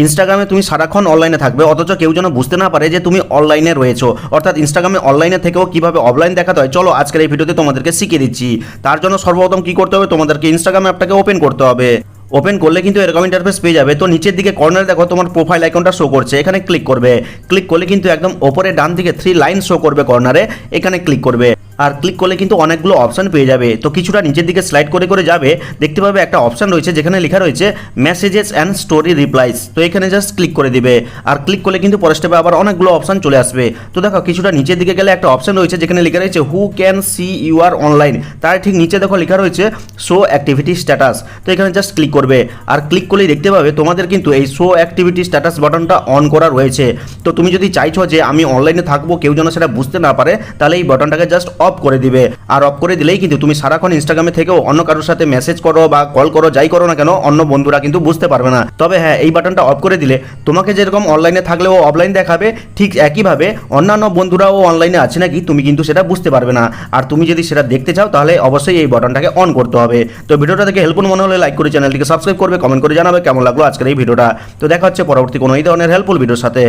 ইনস্টাগ্রামে তুমি সারাক্ষণ অনলাইনে থাকবে, অথচ কেউ যেন বুঝতে না পারে যে তুমি অনলাইনে রয়েছো। অর্থাৎ ইনস্টাগ্রামে অনলাইনে থেকেও কিভাবে অফলাইন দেখাতে হয়, চলো আজকের এই ভিডিওতে তোমাদেরকে শিখিয়ে দিচ্ছি। তার জন্য সর্বপ্রথম কি করতে হবে, তোমাদেরকে ইনস্টাগ্রাম অ্যাপটাকে ওপেন করতে হবে। ওপেন করলে কিন্তু এরকম ইন্টারফেস পেয়ে যাবে। তো নিচের দিকে কর্নারে দেখো তোমার প্রোফাইল আইকনটা শো করছে, এখানে ক্লিক করবে। ক্লিক করলে কিন্তু একদম ওপরে ডান দিকে 3 লাইন শো করবে কর্নারে, এখানে ক্লিক করবে। আর ক্লিক করলে কিন্তু অনেকগুলো অপশন পেয়ে যাবে। তো কিছুটা নিচের দিকে স্লাইড করে করে যাবে, দেখতে পাবে একটা অপশন রয়েছে যেখানে লেখা রয়েছে মেসেজেস অ্যান্ড স্টোরি রিপ্লাইস। তো এখানে জাস্ট ক্লিক করে দিবে। আর ক্লিক করলে কিন্তু পরের স্টেপে আবার অনেকগুলো অপশন চলে আসবে। তো দেখো কিছুটা নিচের দিকে গেলে একটা অপশন রয়েছে যেখানে লেখা রয়েছে who can see you are online. তার ঠিক নিচে দেখো লেখা রয়েছে শো অ্যাক্টিভিটি স্ট্যাটাস। তো এখানে জাস্ট ক্লিক করবে। আর ক্লিক করলেই দেখতে পাবে তোমাদের কিন্তু এই শো অ্যাক্টিভিটি স্ট্যাটাস বাটনটা অন করা রয়েছে। তো তুমি যদি চাইছো যে আমি অনলাইনে থাকবো, কেউ যেন সেটা বুঝতে না পারে, তাহলে এই বাটনটাকে জাস্ট অফ করে দিবে। আর অফ করে দিলেই কিন্তু তুমি সারাক্ষণ ইনস্টাগ্রামে থেকেও অন্য কারোর সাথে মেসেজ করো বা কল করো, যাই করো না কেন, অন্য বন্ধুরা কিন্তু বুঝতে পারবে না। তবে হ্যাঁ, এই বাটনটা অফ করে দিলে তোমাকে যেরকম অনলাইনে থাকলেও অফলাইন দেখাবে, ঠিক একইভাবে অন্যান্য বন্ধুরাও অনলাইনে আছে নাকি তুমি কিন্তু সেটা বুঝতে পারবে না। আর তুমি যদি সেটা দেখতে চাও তাহলে অবশ্যই এই বাটনটাকে অন করতে হবে। তো ভিডিওটা থেকে হেল্পফুল মনে হলে লাইক করে চ্যানেলটিকে সাবস্ক্রাইব করবে, কমেন্ট করে জানাবে কেমন লাগলো আজকের এই ভিডিওটা। তো দেখা হচ্ছে পরবর্তী কোনো এই ধরনের হেল্পফুল ভিডিওর সাথে।